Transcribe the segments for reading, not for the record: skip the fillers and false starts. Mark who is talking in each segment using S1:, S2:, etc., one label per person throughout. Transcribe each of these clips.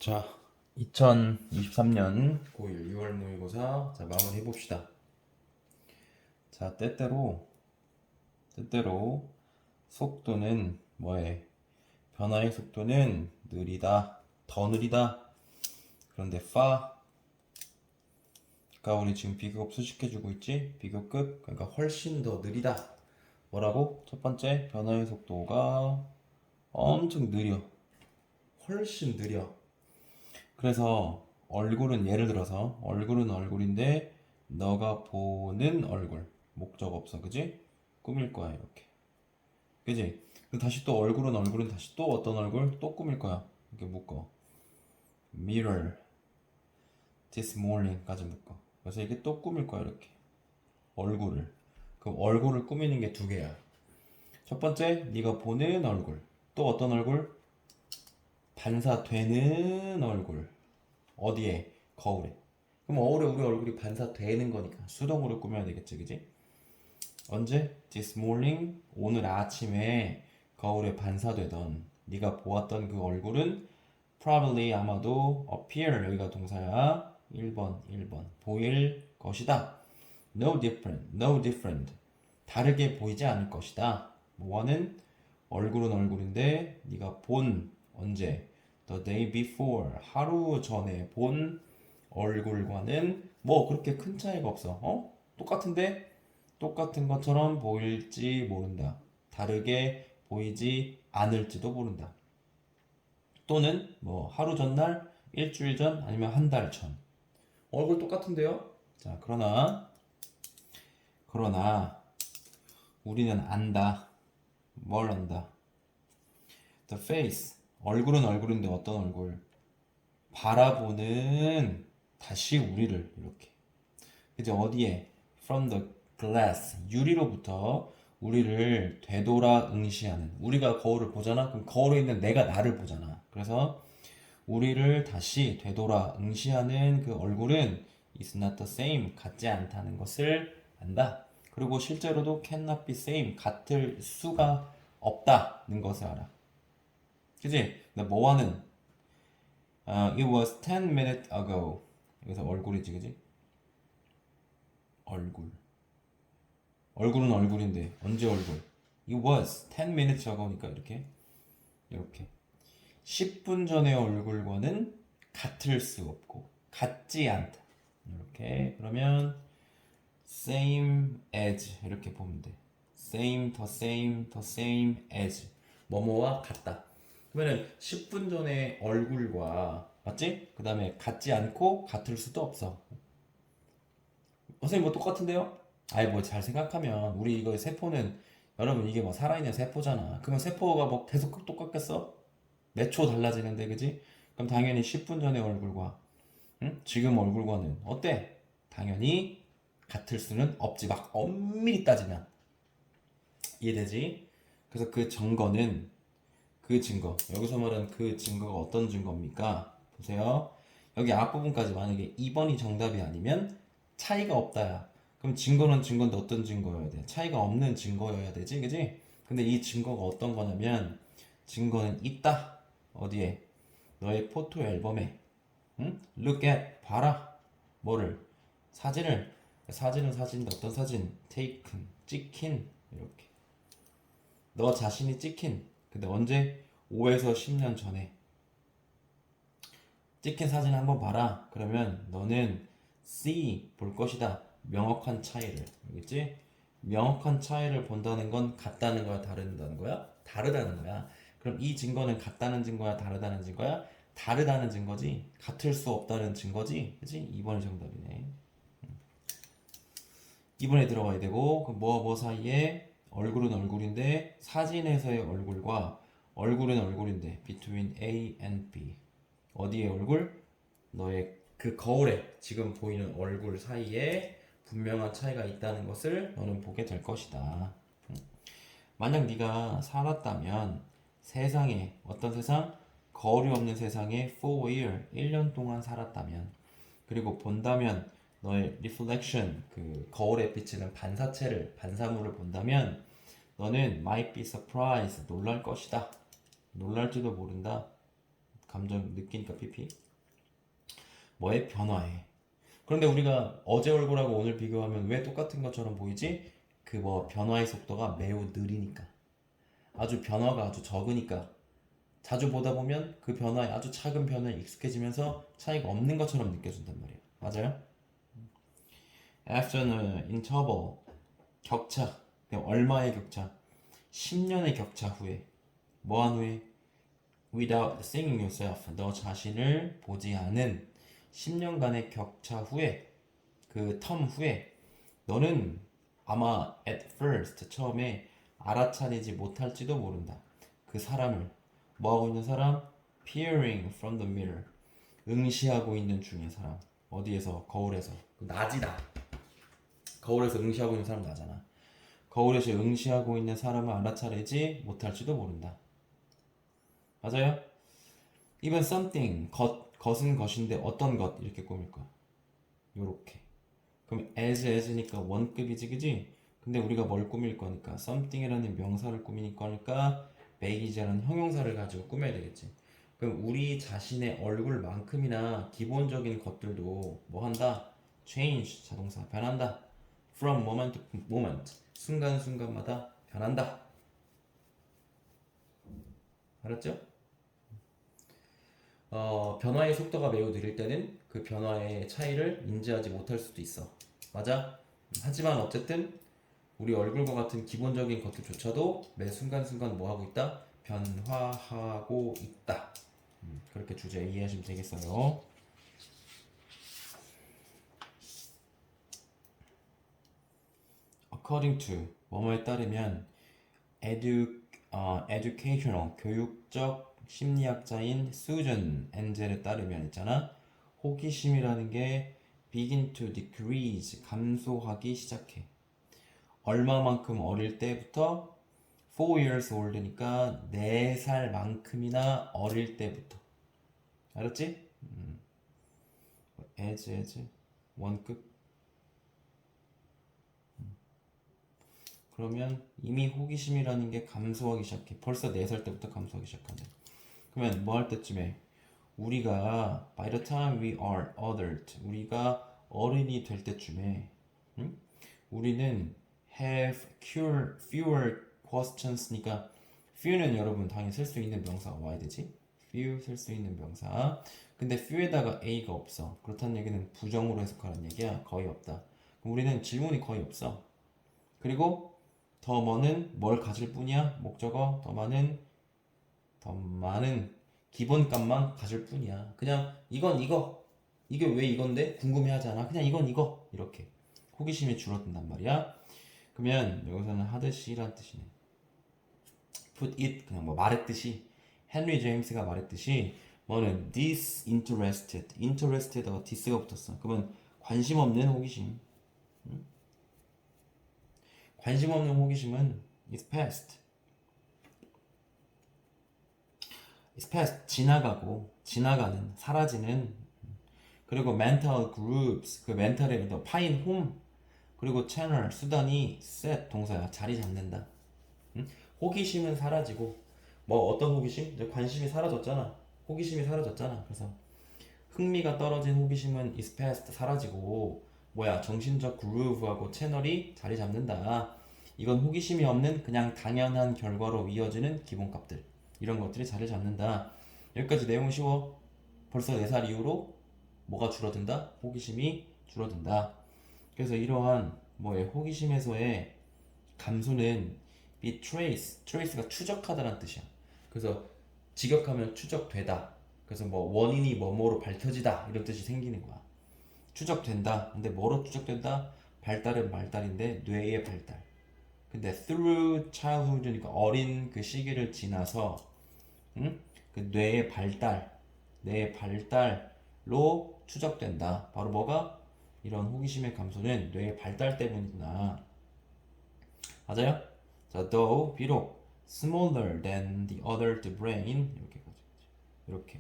S1: 자, 2023년 고1 6월 모의고사 마무리 해봅시다. 자, 때때로 속도는 뭐해? 변화의 속도는 느리다, 더 느리다. 그런데 그러니까 우리 지금 비교급 수식해주고 있지? 비교급, 그러니까 훨씬 더 느리다. 뭐라고? 첫 번째, 변화의 속도가 엄청 느려. 훨씬 느려. 그래서 얼굴은 예를 들어서 얼굴은 얼굴인데 너가 보는 얼굴 목적 없어, 그지? 꾸밀 거야 이렇게, 그지? 그럼 다시 또 얼굴은 얼굴은 다시 또 어떤 얼굴 또 꾸밀 거야. 이렇게 묶어. Mirror this morning까지 묶어. 그래서 이게 또 꾸밀 거야 이렇게 얼굴을. 그럼 얼굴을 꾸미는 게 두 개야. 첫 번째, 네가 보는 얼굴. 또 어떤 얼굴? 반사되는 얼굴. 어디에? 거울에. 그럼 거울에 우리 얼굴이 반사되는 거니까 수동으로 꾸며야 되겠지, 그지? 언제? This morning, 오늘 아침에 거울에 반사되던 네가 보았던 그 얼굴은 probably, 아마도 appear, 여기가 동사야. 1번 보일 것이다. No different, 다르게 보이지 않을 것이다. 뭐와는? 얼굴은 얼굴인데 네가 본, 언제? The day before, 하루 전에 본 얼굴과는 뭐 그렇게 큰 차이가 없어. 똑같은데 똑같은 것처럼 보일지 모른다. 다르게 보이지 않을지도 모른다. 또는 뭐 하루 전날, 일주일 전, 아니면 한 달 전. 얼굴 똑같은데요? 자, 그러나 우리는 안다. 뭘 안다? The face, 얼굴은 얼굴인데 어떤 얼굴? 바라보는, 다시 우리를 이렇게. 이제 어디에? From the glass, 유리로부터 우리를 되돌아 응시하는. 우리가 거울을 보잖아. 그럼 거울에 있는 내가 나를 보잖아. 그래서 우리를 다시 되돌아 응시하는 그 얼굴은 is not the same, 같지 않다는 것을 안다. 그리고 실제로도 cannot be same, 같을 수가 없다는 것을 알아. 그지? 근데 뭐와는 it was 10 minutes ago. 여기서 얼굴이지, 그지? 얼굴. 얼굴은 얼굴인데 언제 얼굴? It was 10 minutes ago니까 이렇게 10분 전의 얼굴과는 같을 수 없고 같지 않다. 이렇게 그러면 same as 이렇게 보면 돼. same, the same as 뭐뭐와 같다. 그러면은 10분 전의 얼굴과 맞지? 그 다음에 같지 않고 같을 수도 없어. 선생님 뭐 똑같은데요? 아이 뭐 잘 생각하면 우리 이거 세포는, 여러분 이게 뭐 살아있는 세포잖아. 그러면 세포가 뭐 계속 똑같겠어? 몇 초 달라지는데, 그지? 그럼 당연히 10분 전의 얼굴과 응? 지금 얼굴과는 어때? 당연히 같을 수는 없지. 막 엄밀히 따지면. 이해되지? 그래서 그 증거, 여기서 말하는 그 증거가 어떤 증거입니까? 보세요. 여기 앞부분까지 만약에 2번이 정답이 아니면 차이가 없다야. 그럼 증거는 증거인데 어떤 증거여야 돼? 차이가 없는 증거여야 되지, 그지? 근데 이 증거가 어떤 거냐면, 증거는 있다. 어디에? 너의 포토 앨범에. 응? Look at, 봐라. 뭐를? 사진은 사진인데 어떤 사진? Taken, 찍힌. 이렇게. 너 자신이 찍힌. 근데 언제? 5에서 10년 전에 찍힌 사진을 한번 봐라. 그러면 너는 see, 볼 것이다. 명확한 차이를. 알겠지? 명확한 차이를 본다는 건 같다는 거야, 다르다는 거야? 다르다는 거야. 그럼 이 증거는 같다는 증거야, 다르다는 증거야? 다르다는 증거지. 같을 수 없다는 증거지. 그치? 2번이 정답이네. 2번에 들어가야 되고, 그 뭐 사이에 얼굴은 얼굴인데 사진에서의 얼굴과 얼굴은 얼굴인데 between A and B. 어디에 얼굴? 너의 그 거울에 지금 보이는 얼굴 사이에 분명한 차이가 있다는 것을 너는 보게 될 것이다. 만약 네가 살았다면 세상에, 어떤 세상? 거울이 없는 세상에 for a year, 1년 동안 살았다면, 그리고 본다면 너의 reflection, 그 거울에 비치는 반사물을 본다면 너는 might be surprised, 놀랄 것이다. 놀랄지도 모른다. 감정 느끼니까 PP. 뭐의 변화에. 그런데 우리가 어제 얼굴하고 오늘 비교하면 왜 똑같은 것처럼 보이지? 그 뭐 변화의 속도가 매우 느리니까. 아주 변화가 아주 적으니까. 자주 보다 보면 그 변화에 아주 작은 변화에 익숙해지면서 차이가 없는 것처럼 느껴진단 말이에요. 맞아요? After interval 격차. 얼마의 격차? 10년의 격차 후에. 뭐한 후에? Without seeing yourself. 너 자신을 보지 않은 10년간의 격차 후에 그 텀 후에 너는 아마 at first 처음에 알아차리지 못할지도 모른다. 그 사람을 뭐하고 있는 사람? Peering from the mirror. 응시하고 있는 중인 사람. 어디에서? 거울에서. 낮이다. 거울에서 응시하고 있는 사람 나잖아. 거울에서 응시하고 있는 사람을 알아차리지 못할지도 모른다. 맞아요? Even something 것은 것인데 어떤 것 이렇게 꾸밀 거야. 요렇게. 그럼 as니까 원급이지 그지? 근데 우리가 뭘 꾸밀 거니까 something이라는 명사를 꾸밀 거니까 make이라는 형용사를 가지고 꾸며야 되겠지. 그럼 우리 자신의 얼굴만큼이나 기본적인 것들도 뭐 한다? change 자동사 변한다. from moment to moment 순간순간마다 변한다. 알았죠? 변화의 속도가 매우 느릴 때는 그 변화의 차이를 인지하지 못할 수도 있어. 맞아? 하지만 어쨌든 우리 얼굴과 같은 기본적인 것들조차도 매 순간순간 뭐 하고 있다? 변화하고 있다. 그렇게 주제 이해하시면 되겠어요. According to 뭐뭐에 따르면 educational 교육적 심리학자인 수전 엔젤에 따르면 있잖아. 호기심이라는 게 begin to decrease 감소하기 시작해. 얼마만큼 어릴 때부터 4 years old니까 4살만큼이나 어릴 때부터. 알았지? as 원급. 그러면 이미 호기심이라는 게 감소하기 시작해. 벌써 4살 때부터 감소하기 시작한대. 그러면 뭐 할 때쯤에 우리가 by the time we are adult 우리가 어른이 될 때쯤에 우리는 have fewer questions니까 few는 여러분 당연히 쓸 수 있는 명사가 와야 되지. few 쓸 수 있는 명사. 근데 few에다가 a가 없어. 그렇다는 얘기는 부정으로 해석하는 얘기야. 거의 없다. 그럼 우리는 질문이 거의 없어. 그리고 더 뭐는 뭘 가질 뿐이야. 목적어 더 많은 기본값만 가질 뿐이야. 그냥 이건 이거 이게 왜 이건데 궁금해하지 않아. 그냥 이건 이거 이렇게 호기심이 줄어든단 말이야. 그러면 여기서는 하듯이란 뜻이네. put it 그냥 뭐 말했듯이 헨리 제임스가 말했듯이 뭐는 disinterested에다가 dis가 붙었어. 그러면 관심 없는 호기심. 관심 없는 호기심은 is past. is past 지나가고 지나가는 사라지는. 그리고 mental groups 그 멘탈의 파인 홈. 그리고 채널 수단이 set 동사야. 자리 잡는다. 호기심은 사라지고 뭐 어떤 호기심? 이제 관심이 사라졌잖아. 호기심이 사라졌잖아. 그래서 흥미가 떨어진 호기심은 is past 사라지고 뭐야 정신적 그루브하고 채널이 자리 잡는다. 이건 호기심이 없는 그냥 당연한 결과로 이어지는 기본값들 이런 것들이 자리 잡는다. 여기까지 내용 쉬워. 벌써 4살 이후로 뭐가 줄어든다? 호기심이 줄어든다. 그래서 이러한 뭐의 호기심에서의 감소는 trace가 추적하다라는 뜻이야. 그래서 직역하면 추적되다. 그래서 뭐 원인이 뭐뭐로 밝혀지다 이런 뜻이 생기는 거야. 추적된다. 근데 뭐로 추적된다? 발달은 발달인데 뇌의 발달. 근데 through childhood니까 어린 그 시기를 지나서 그 뇌의 발달로 추적된다. 바로 뭐가? 이런 호기심의 감소는 뇌의 발달 때문이구나. 맞아요? 자, though 비록 smaller than the adult brain 이렇게 가죠. 이렇게.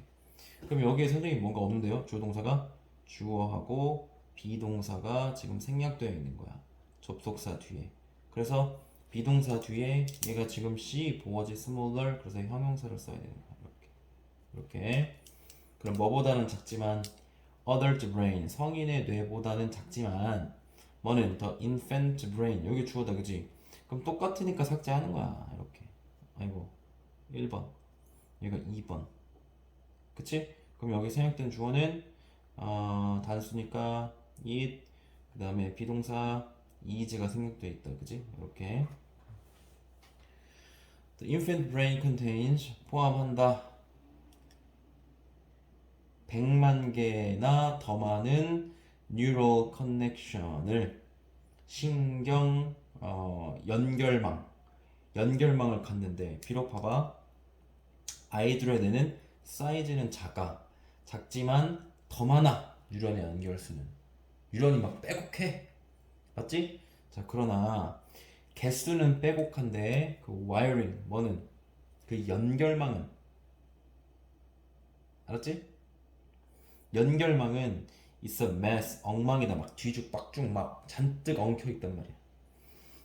S1: 그럼 여기에 선생님 뭔가 없는데요? 주어 동사가 주어하고 비동사가 지금 생략되어 있는 거야. 접속사 뒤에. 그래서 비동사 뒤에 얘가 지금 C 보어지 smaller 그래서 형용사를 써야 되는 거야. 이렇게. 이렇게. 그럼 뭐보다는 작지만 adult brain 성인의 뇌보다는 작지만 뭐는 the infant brain 여기 주어다 그지? 그럼 똑같으니까 삭제하는 거야 이렇게. 아이고 1번 여기가 2번 그치? 그럼 여기 생략된 주어는 단수니까 it 그 다음에 비동사 is가 생략되어 있다 그지? 이렇게 the infant brain contains 포함한다 100만 개나 더 많은 neural connection을 신경 연결망을 갖는데 비록 봐봐 아이들의 뇌는 사이즈는 작지만 더 많아 뉴런의 연결수는 뉴런이 막 빼곡해 맞지? 자 그러나 개수는 빼곡한데 그 와이어링 뭐는 그 연결망은 알았지? 연결망은 있어 mess 엉망이다 막 뒤죽박죽 막 잔뜩 엉켜 있단 말이야.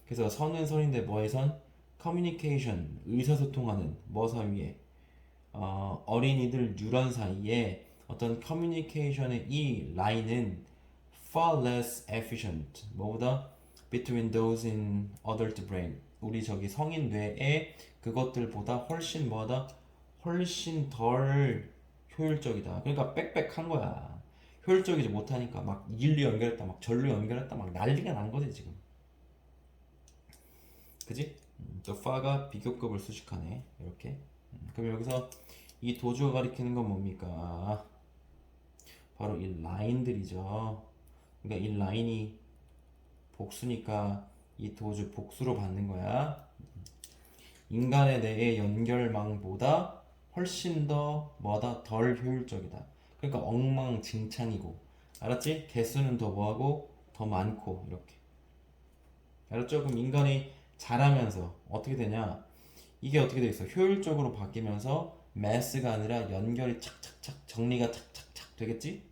S1: 그래서 선은 선인데 뭐의 선? 커뮤니케이션 의사소통하는 뭐 사이에 어린이들 뉴런 사이에 어떤 커뮤니케이션의 이 라인은 far less efficient 뭐보다 between those in adult brain 우리 저기 성인 뇌에 그것들보다 훨씬 뭐하다 훨씬 덜 효율적이다. 그러니까 빽빽한 거야. 효율적이지 못하니까 막 일로 연결했다 막 절로 연결했다 막 난리가 난 거지 지금. 그지? 저 far가 비교급을 수식하네 이렇게. 그럼 여기서 이 도주가 가리키는 건 뭡니까? 바로 이 라인들이죠. 그러니까 이 라인이 복수니까 이 도주 복수로 받는 거야. 인간의 뇌의 연결망보다 훨씬 더 뭐다 덜 효율적이다. 그러니까 엉망진창이고 알았지? 개수는 더 뭐하고 더 많고 이렇게 알았죠? 그럼 인간이 자라면서 어떻게 되냐? 이게 어떻게 돼 있어? 효율적으로 바뀌면서 매스가 아니라 연결이 착착착 정리가 착착착 되겠지?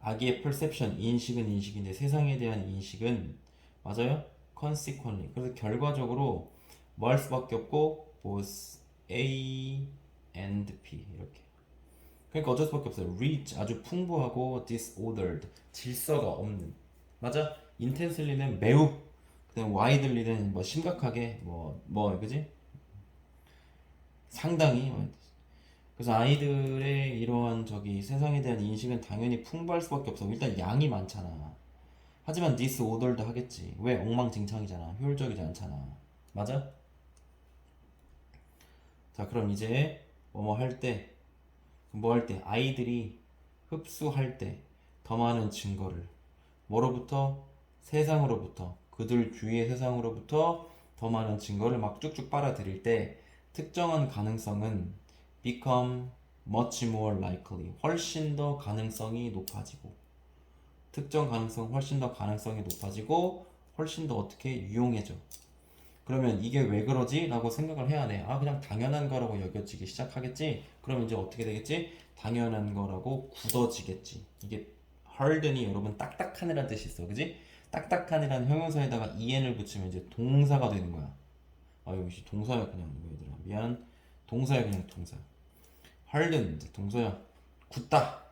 S1: 아기의 perception 인식은 인식인데 세상에 대한 인식은 맞아요? consequently 그래서 결과적으로 뭐 할 수밖에 없고 both A and B 이렇게 그러니까 어쩔 수밖에 없어요. rich 아주 풍부하고 disordered 질서가 없는 맞아? intensely는 매우 그다음 widely는 뭐 심각하게 뭐 그지? 상당히 그래서 아이들의 이러한 저기 세상에 대한 인식은 당연히 풍부할 수밖에 없어. 일단 양이 많잖아. 하지만 disordered 하겠지. 왜 엉망진창이잖아. 효율적이지 않잖아. 맞아? 자 그럼 이제 뭐 할 때 아이들이 흡수할 때 더 많은 증거를 뭐로부터 세상으로부터 그들 주위의 세상으로부터 더 많은 증거를 막 쭉쭉 빨아들일 때 특정한 가능성은 become much more likely 훨씬 더 가능성이 높아지고 특정 가능성 훨씬 더 가능성이 높아지고 훨씬 더 어떻게 유용해져. 그러면 이게 왜 그러지? 라고 생각을 해야 돼. 아, 그냥 당연한 거라고 여겨지기 시작하겠지? 그럼 이제 어떻게 되겠지? 당연한 거라고 굳어지겠지. 이게 harden이 여러분 딱딱한이라는 뜻이 있어. 그지? 딱딱한이라는 형용사에다가 en을 붙이면 이제 동사가 되는 거야. 아, 여기 동사야, 그냥. 이거 얘들아. 미안. 동사야, 그냥 동사. hardened, 동사야. 굳다.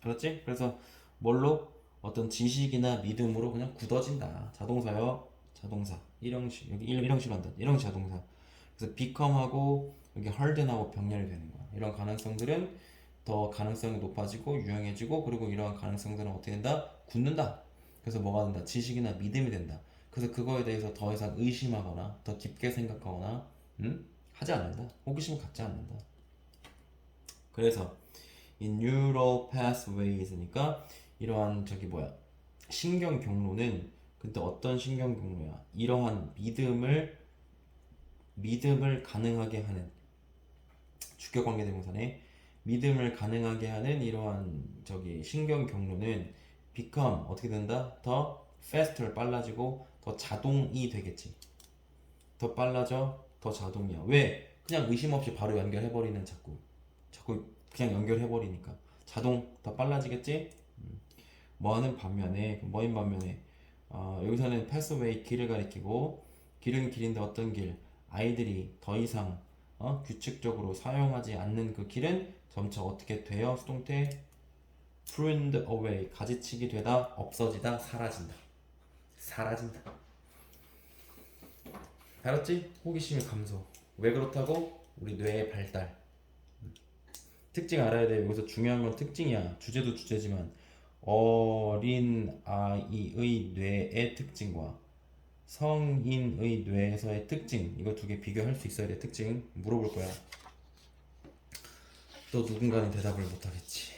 S1: 그렇지? 그래서 뭘로? 어떤 지식이나 믿음으로 그냥 굳어진다. 자동사요. 자동사. 일형식. 여기 일형식 한다. 일형식 자동사. 그래서 become하고 여기 harden하고 병렬이 되는 거야. 이런 가능성들은 더 가능성이 높아지고 유용해지고 그리고 이러한 가능성들은 어떻게 된다? 굳는다. 그래서 뭐가 된다? 지식이나 믿음이 된다. 그래서 그거에 대해서 더 이상 의심하거나 더 깊게 생각하거나 하지 않는다. 호기심 갖지 않는다. 그래서 이 neural pathways니까 이러한 저기 신경 경로는 근데 어떤 신경 경로야? 이러한 믿음을 가능하게 하는 주격 관계 대명사네. 믿음을 가능하게 하는 이러한 저기 신경 경로는 become 어떻게 된다? 더 faster 빨라지고 더 자동이 되겠지. 더 빨라져, 더 자동이야. 왜? 그냥 의심 없이 바로 연결해버리는 자꾸 그냥 연결해버리니까 자동 더 빨라지겠지? 뭐하는 반면에 여기서는 pathway 길을 가리키고 길은 길인데 어떤 길? 아이들이 더 이상 규칙적으로 사용하지 않는 그 길은 점차 어떻게 돼요? 수동태 pruned away 가지치기 되다 없어지다 사라진다. 사라진다. 알았지? 호기심의 감소. 왜 그렇다고? 우리 뇌의 발달. 특징 알아야 돼. 여기서 중요한 건 특징이야. 주제도 주제지만 어린 아이의 뇌의 특징과 성인의 뇌에서의 특징 이거 두 개 비교할 수 있어야 돼. 특징 물어볼 거야. 또 누군가는 대답을 못하겠지.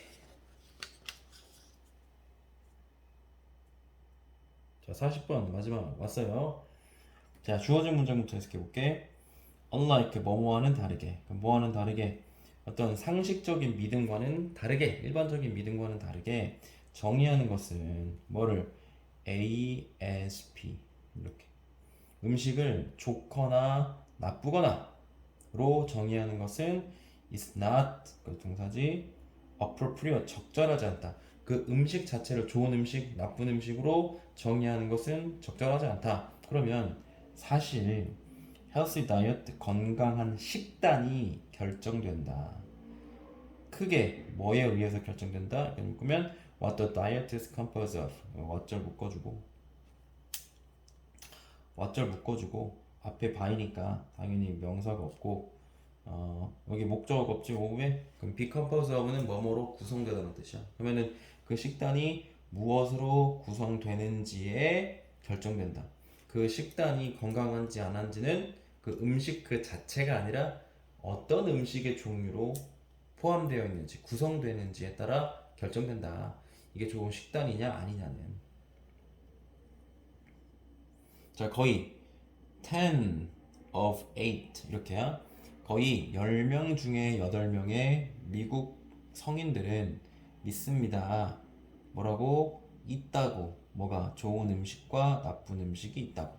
S1: 자, 40번 마지막 왔어요. 자, 주어진 문장부터 해석해 볼게. unlike 뭐뭐와는 다르게. 뭐와는 다르게 어떤 상식적인 믿음과는 다르게 일반적인 믿음과는 다르게 정의하는 것은 뭐를 ASP 이렇게 음식을 좋거나 나쁘거나로 정의하는 것은 is not 그 동사지 appropriate 적절하지 않다. 그 음식 자체를 좋은 음식, 나쁜 음식으로 정의하는 것은 적절하지 않다. 그러면 사실 healthy diet 건강한 식단이 결정된다. 크게 뭐에 의해서 결정된다? 그러면 what the diet is composed of what절 묶어주고 앞에 by니까 당연히 명사가 없고 여기 목적어가 없지 오후에 그럼 be composed of는 뭐뭐로 구성되다는 뜻이야. 그러면은 그 식단이 무엇으로 구성되는지에 결정된다. 그 식단이 건강한지 안 한지는 그 음식 그 자체가 아니라 어떤 음식의 종류로 포함되어 있는지 구성되는지에 따라 결정된다. 이게 좋은 식단이냐 아니냐는. 자, 거의 10 of 8 이렇게야. 거의 10명 중에 8명의 미국 성인들은 믿습니다. 뭐라고? 있다고. 뭐가? 좋은 음식과 나쁜 음식이 있다고.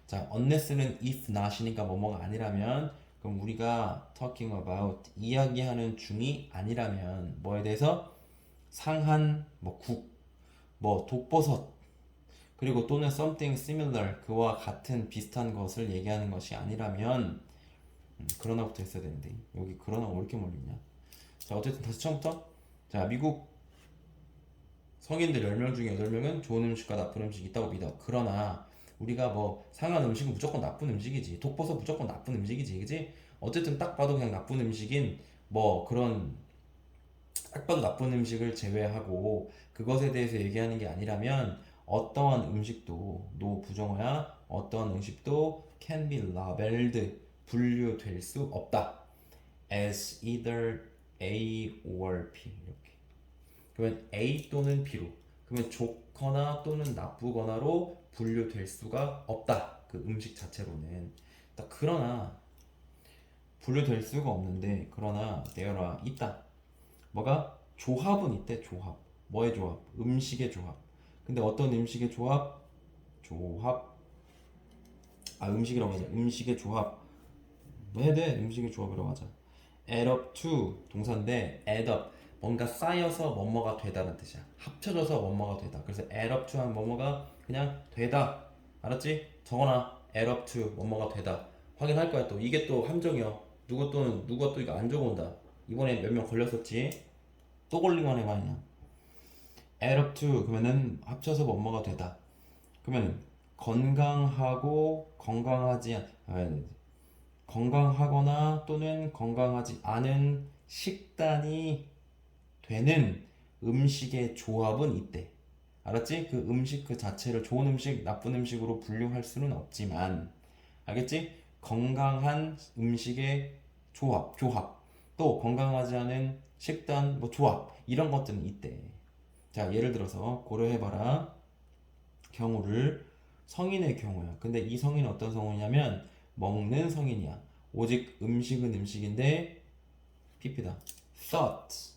S1: 자, unless는 if not이니까 뭐뭐가 아니라면 그럼 우리가 talking about 이야기하는 중이 아니라면 뭐에 대해서 상한 뭐 국, 뭐 독버섯 그리고 또는 something similar 그와 같은 비슷한 것을 얘기하는 것이 아니라면 그러나부터 했어야 되는데 여기 그러나 왜 이렇게 멀리냐. 자, 어쨌든 다시 처음부터. 자, 미국 성인들 10명 중에 8명은 좋은 음식과 나쁜 음식이 있다고 믿어. 그러나 우리가 뭐 상한 음식은 무조건 나쁜 음식이지. 독버섯 무조건 나쁜 음식이지. 그지? 어쨌든 딱 봐도 그냥 나쁜 음식인 뭐 그런 딱 봐도 나쁜 음식을 제외하고 그것에 대해서 얘기하는 게 아니라면 어떠한 음식도 노 부정어야 어떠한 음식도 can be labeled 분류될 수 없다. as either A or B 이렇게. 그러면 A 또는 B로 그러면 좋거나 또는 나쁘거나로 분류될 수가 없다. 그 음식 자체로는. 그러나 분류될 수가 없는데 그러나 there are 있다. 뭐가? 조합은 있대. 조합. 뭐의 조합? 음식의 조합. 근데 어떤 음식의 조합? 음식이라고 하자. 음식의 조합. 뭐 해야 돼? 음식의 조합이라고 하자. add up to 동사인데 add up 뭔가 쌓여서 뭐뭐가 되다는 뜻이야. 합쳐져서 뭐뭐가 되다. 그래서 add up to 한 뭐뭐가 그냥 되다. 알았지? 적어놔. add up to 뭐뭐가 되다. 확인할 거야 또. 이게 또 함정이야. 누가 또 이거 안 적어온다. 이번에 몇 명 걸렸었지? 또 걸리만 해봐 그냥. add up to 그러면은 합쳐서 뭐뭐가 되다. 그러면 건강하고 건강하거나 또는 건강하지 않은 식단이 되는 음식의 조합은 있대. 알았지? 그 음식 그 자체를 좋은 음식, 나쁜 음식으로 분류할 수는 없지만, 알겠지? 건강한 음식의 조합. 또 건강하지 않은 식단, 뭐 조합 이런 것들은 있대. 자, 예를 들어서 고려해봐라. 경우를 성인의 경우야. 근데 이 성인은 어떤 성인이냐면 먹는 성인이야. 오직 음식은 음식인데 PP다. thought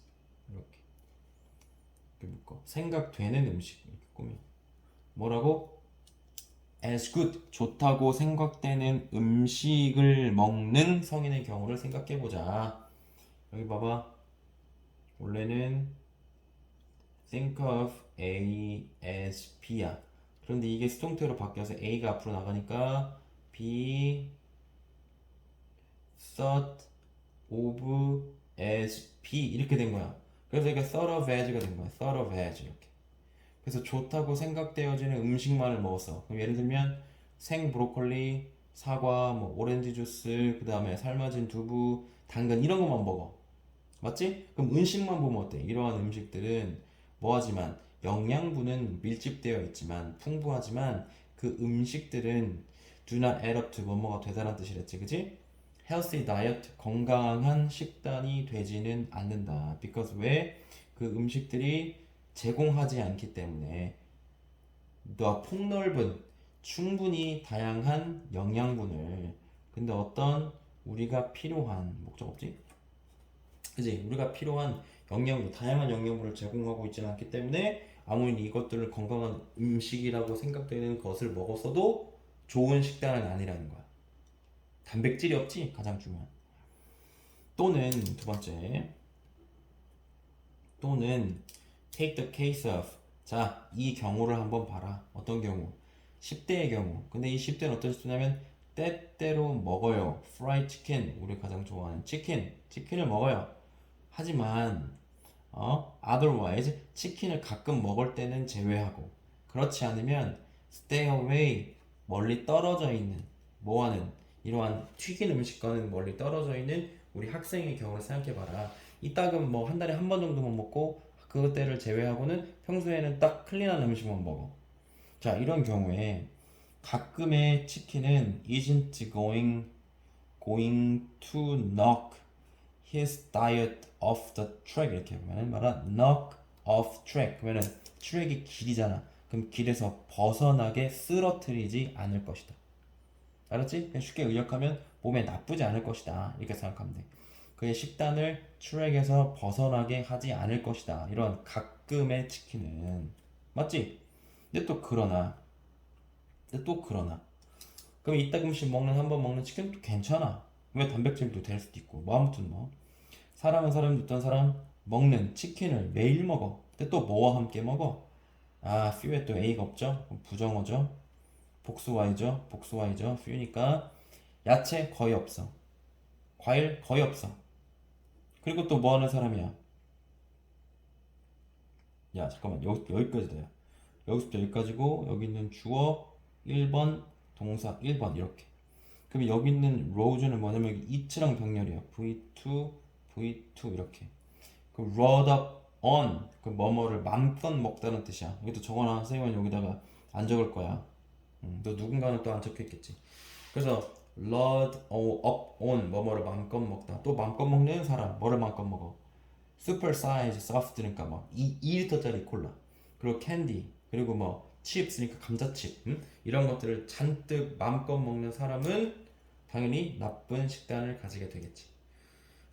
S1: 이렇게 묶어. 생각되는 음식 이렇게 꾸며. 뭐라고? as good 좋다고 생각되는 음식을 먹는 성인의 경우를 생각해보자. 여기 봐봐. 원래는 think of A as B야. 그런데 이게 수동태로 바뀌어서 A가 앞으로 나가니까 B thought of as be 이렇게 된 거야. 그래서 이게 thought of as가 된 거야. thought of as 이렇게. 그래서 좋다고 생각되어지는 음식만을 먹었어. 그럼 예를 들면 생 브로콜리, 사과, 뭐 오렌지 주스, 그 다음에 삶아진 두부, 당근 이런 것만 먹어. 맞지? 그럼 음식만 보면 어때? 이러한 음식들은 뭐하지만 영양분은 밀집되어 있지만 풍부하지만 그 음식들은 do not add up to 뭐뭐가 되다란 뜻이랬지, 그지? healthy diet 건강한 식단이 되지는 않는다. because 왜? 그 음식들이 제공하지 않기 때문에 더 폭넓은 충분히 다양한 영양분을 근데 어떤 우리가 필요한 목적 없지? 그지? 우리가 필요한 영양분, 다양한 영양분을 제공하고 있지는 않기 때문에 아무리 이것들을 건강한 음식이라고 생각되는 것을 먹었어도 좋은 식단은 아니라는 거야. 단백질이 없지? 가장 중요한. 또는 두 번째. 또는 take the case of. 자, 이 경우를 한번 봐라. 어떤 경우? 10대의 경우. 근데 이 10대는 어떤 식이냐면 때때로 먹어요. fried chicken. 우리 가장 좋아하는 치킨을 먹어요. 하지만 otherwise 치킨을 가끔 먹을 때는 제외하고 그렇지 않으면 stay away 멀리 떨어져 있는 뭐하는 이러한 튀긴 음식과는 멀리 떨어져 있는 우리 학생의 경우를 생각해봐라. 이따금 뭐 한 달에 한 번 정도만 먹고 그때를 제외하고는 평소에는 딱 클린한 음식만 먹어. 자, 이런 경우에 가끔의 치킨은 isn't going to knock his diet off the track 이렇게 보면 말한 knock off track 그러면은 트랙이 길이잖아. 그럼 길에서 벗어나게 쓰러뜨리지 않을 것이다. 알았지? 그냥 쉽게 의역하면 몸에 나쁘지 않을 것이다 이렇게 생각하면 돼. 그의 식단을 트랙에서 벗어나게 하지 않을 것이다. 이런 가끔의 치킨은 맞지? 근데 또 그러나 그럼 이따금씩 먹는 한 번 먹는 치킨도 괜찮아. 왜 단백질도 될 수도 있고 뭐 아무튼 뭐 사람은 어떤 사람 먹는 치킨을 매일 먹어. 근데 또 뭐와 함께 먹어? 아, few에 또 a가 없죠? 그럼 부정어죠? 복수와이죠? few니까 야채 거의 없어. 과일 거의 없어. 그리고 또 뭐 하는 사람이야? 야, 잠깐만. 여기까지다. 여기서부터 여기까지고 여기 있는 주어 1번 동사 1번 이렇게. 그럼 여기 있는 rose는 뭐냐면 여기 it랑 병렬이야. V2 이렇게. 그 load up on 그 뭐뭐를 맘껏 먹다는 뜻이야. 이것도 적어놔. 선생님은 여기다가 안 적을 거야. 너 누군가는 또 안 적혀있겠지. 그래서 load up on 뭐뭐를 맘껏 먹다. 또 맘껏 먹는 사람 뭐를 맘껏 먹어? super size soft드니까 뭐 2리터짜리 콜라. 그리고 캔디 그리고 뭐 칩스니까 감자칩 이런 것들을 잔뜩 맘껏 먹는 사람은 당연히 나쁜 식단을 가지게 되겠지.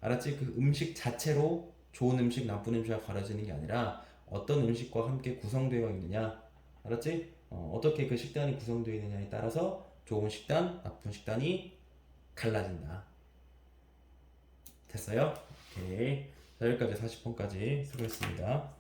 S1: 알았지? 그 음식 자체로 좋은 음식, 나쁜 음식과 가려지는 게 아니라 어떤 음식과 함께 구성되어 있느냐. 알았지? 어떻게 그 식단이 구성되어 있느냐에 따라서 좋은 식단, 나쁜 식단이 갈라진다. 됐어요? 오케이. 자, 여기까지 40번까지 수고했습니다.